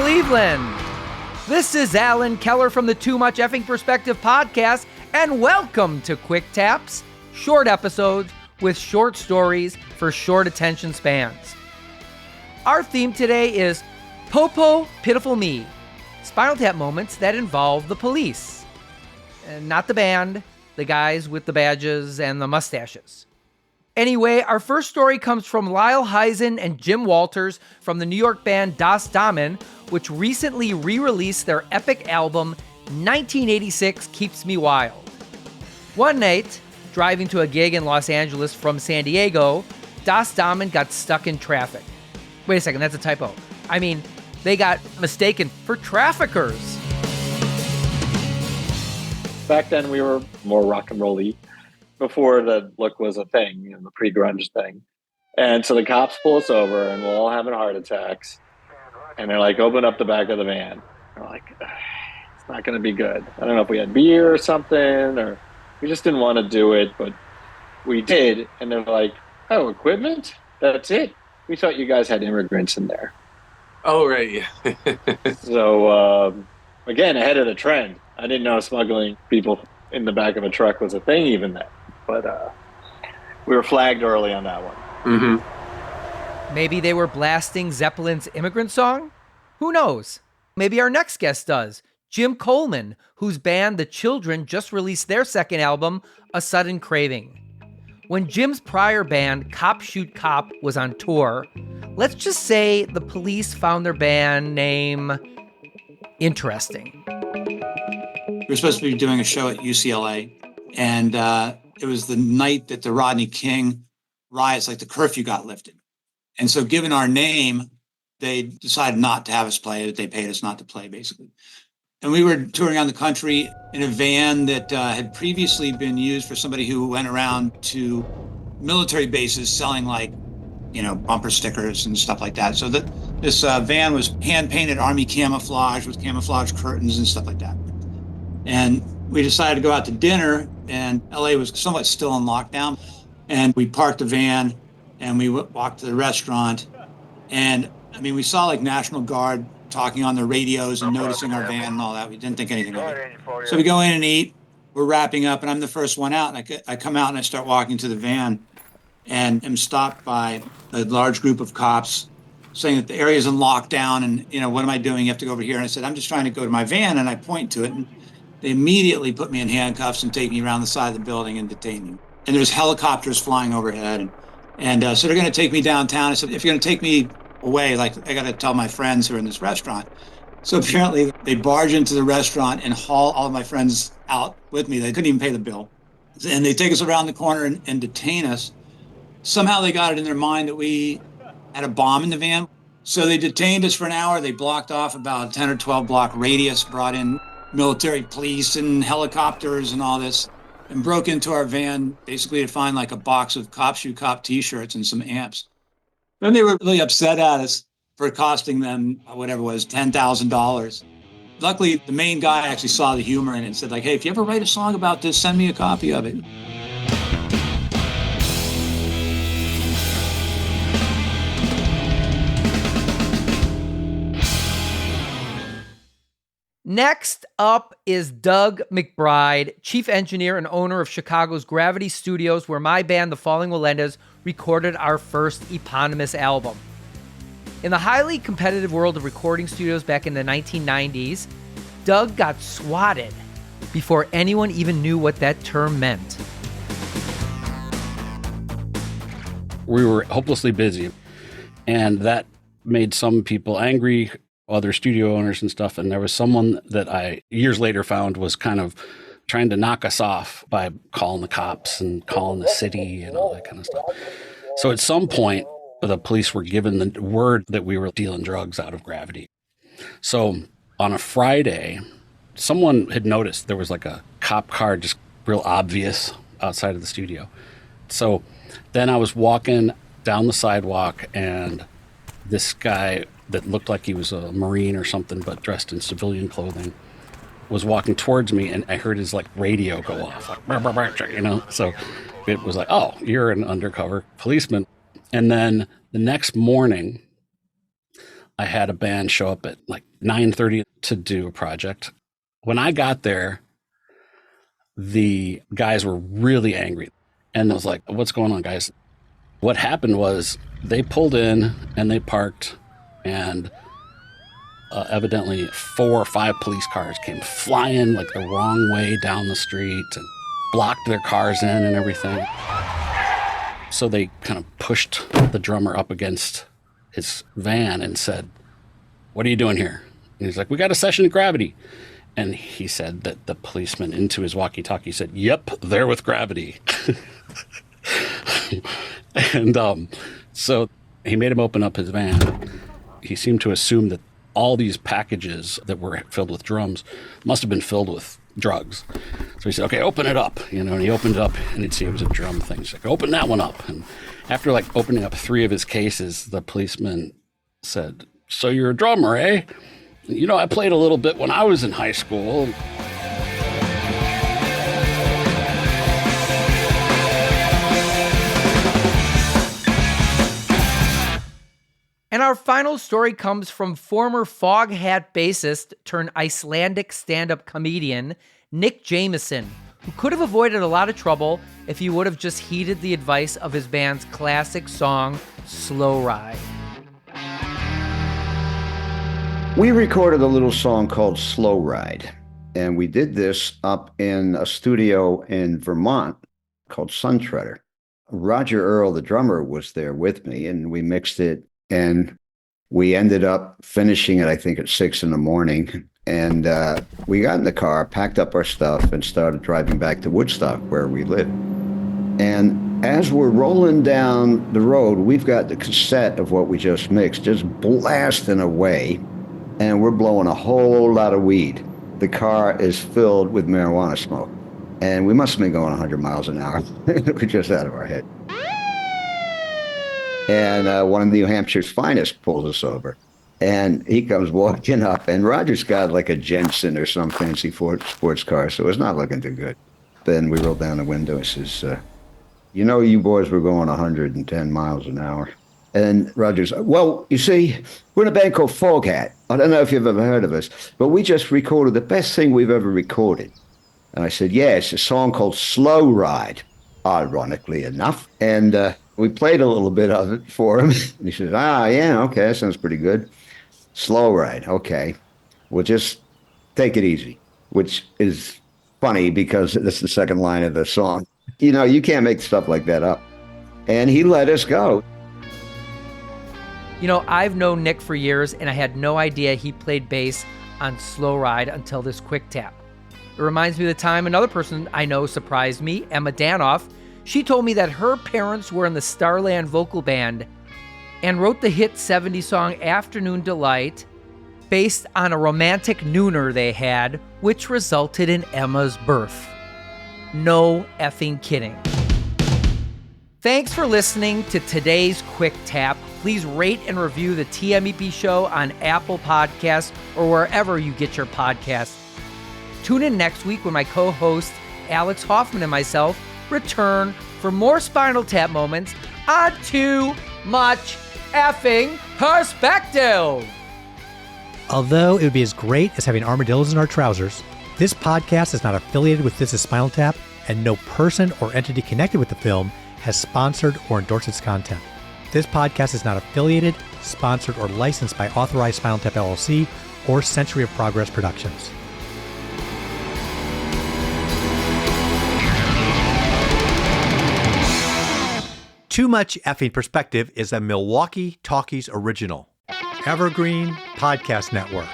Cleveland. This is Alan Keller from the Too Much Effing Perspective podcast, and welcome to Quick Taps, short episodes with short stories for short attention spans. Our theme today is Popo, Pitiful Me, Spinal Tap moments that involve the police. And not the band, the guys with the badges and the mustaches. Anyway, our first story comes from Lyle, Hysen, and Jim Walters from the New York band Damen, which recently re-released their epic album, 1986 Keeps Me Wild. One night, driving to a gig in Los Angeles from San Diego, Damen got stuck in traffic. Wait a second, that's a typo. I mean, they got mistaken for traffickers. Back then, we were more rock and roll-y before the look was a thing, the pre-grunge thing. And so the cops pull us over, and we're all having heart attacks. And they're like, open up the back of the van. We're like, it's not going to be good. I don't know if we had beer or something, or we just didn't want to do it, but we did. And they're like, oh, equipment? That's it? We thought you guys had immigrants in there. Oh, right, yeah. So, again, ahead of the trend. I didn't know smuggling people in the back of a truck was a thing even then. But we were flagged early on that one. Mm-hmm. Maybe they were blasting Zeppelin's Immigrant Song? Who knows? Maybe our next guest does. Jim Coleman, whose band The Children just released their second album, A Sudden Craving. When Jim's prior band, Cop Shoot Cop, was on tour, let's just say the police found their band name interesting. We were supposed to be doing a show at UCLA, and it was the night that the Rodney King riots, like the curfew got lifted. And so given our name, they decided not to have us play. They paid us not to play, basically. And we were touring around the country in a van that had previously been used for somebody who went around to military bases selling bumper stickers and stuff like that. So this van was hand-painted Army camouflage with camouflage curtains and stuff like that. And we decided to go out to dinner, and LA was somewhat still in lockdown. And we parked the van and we walked to the restaurant. And we saw National Guard talking on the radios and noticing our van and all that. We didn't think anything of it. So we go in and eat. We're wrapping up, and I'm the first one out. And I come out and I start walking to the van, and am stopped by a large group of cops saying that the area's in lockdown. And, what am I doing? You have to go over here. And I said, I'm just trying to go to my van. And I point to it. And they immediately put me in handcuffs and take me around the side of the building and detain me. And there's helicopters flying overhead. And so they're going to take me downtown. I said, if you're going to take me away, I got to tell my friends who are in this restaurant. So apparently they barge into the restaurant and haul all of my friends out with me. They couldn't even pay the bill. And they take us around the corner and detain us. Somehow they got it in their mind that we had a bomb in the van. So they detained us for an hour. They blocked off about a 10 or 12 block radius, brought in military police and helicopters and all this, and broke into our van basically to find a box of Cop Shoot Cop t-shirts and some amps. Then they were really upset at us for costing them, whatever it was, $10,000. Luckily, the main guy actually saw the humor in it and said, hey, if you ever write a song about this, send me a copy of it. Next up is Doug McBride, chief engineer and owner of Chicago's Gravity Studios, where my band, The Falling Walendas, recorded our first eponymous album. In the highly competitive world of recording studios back in the 1990s, Doug got swatted before anyone even knew what that term meant. We were hopelessly busy, and that made some people angry, other studio owners and stuff. And there was someone that I years later found was kind of trying to knock us off by calling the cops and calling the city and all that kind of stuff. So at some point, the police were given the word that we were dealing drugs out of Gravity. So on a Friday, someone had noticed there was a cop car just real obvious outside of the studio. So then I was walking down the sidewalk, and this guy that looked like he was a Marine or something, but dressed in civilian clothing, was walking towards me, and I heard his radio go off, So it was oh, you're an undercover policeman. And then the next morning, I had a band show up at like 9:30 to do a project. When I got there, the guys were really angry. And I was like, what's going on, guys? What happened was they pulled in and they parked, and evidently 4 or 5 police cars came flying like the wrong way down the street and blocked their cars in and everything. So they kind of pushed the drummer up against his van and said, "What are you doing here?" And he's like, "We got a session at Gravity." And he said that the policeman into his walkie-talkie said, "Yep, they're with Gravity." And so he made him open up his van. He seemed to assume that all these packages that were filled with drums must have been filled with drugs. So he said, "Okay, open it up." And he opened it up and he'd see it was a drum thing. He's like, "Open that one up." And after like opening up 3 of his cases, the policeman said, "So you're a drummer, eh? I played a little bit when I was in high school." And our final story comes from former Foghat bassist turned Icelandic stand-up comedian Nick Jameson, who could have avoided a lot of trouble if he would have just heeded the advice of his band's classic song, Slow Ride. We recorded a little song called Slow Ride, and we did this up in a studio in Vermont called Sun Treader. Roger Earl, the drummer, was there with me, and we mixed it, and we ended up finishing it, I think, at 6 a.m. And we got in the car, packed up our stuff, and started driving back to Woodstock, where we live. And as we're rolling down the road, we've got the cassette of what we just mixed, just blasting away, and we're blowing a whole lot of weed. The car is filled with marijuana smoke, and we must have been going 100 miles an hour. We're just out of our head. And one of New Hampshire's finest pulls us over. And he comes walking up, and Roger's got like a Jensen or some fancy sports car, so it's not looking too good. Then we roll down the window and says, you boys were going 110 miles an hour. And Roger's, "Well, you see, we're in a band called Foghat. I don't know if you've ever heard of us, but we just recorded the best thing we've ever recorded." And I said, "Yeah, it's a song called Slow Ride," ironically enough. And we played a little bit of it for him. And he says, "Yeah, okay, that sounds pretty good. Slow Ride, okay. We'll just take it easy," which is funny because that's the second line of the song. You can't make stuff like that up. And he let us go. I've known Nick for years, and I had no idea he played bass on Slow Ride until this quick tap. It reminds me of the time another person I know surprised me, Emma Danoff. She told me that her parents were in the Starland vocal band and wrote the hit 70s song Afternoon Delight based on a romantic nooner they had, which resulted in Emma's birth. No effing kidding. Thanks for listening to today's Quick Tap. Please rate and review the TMEP show on Apple Podcasts or wherever you get your podcasts. Tune in next week when my co-host Alex Hoffman and myself return for more Spinal Tap moments on Too Much Effing Perspective. Although it would be as great as having armadillos in our trousers, this podcast is not affiliated with This Is Spinal Tap, and no person or entity connected with the film has sponsored or endorsed its content. This podcast is not affiliated, sponsored, or licensed by Authorized Spinal Tap LLC or Century of Progress Productions. Too Much Effing Perspective is a Milwaukee Talkies original. Evergreen Podcast Network.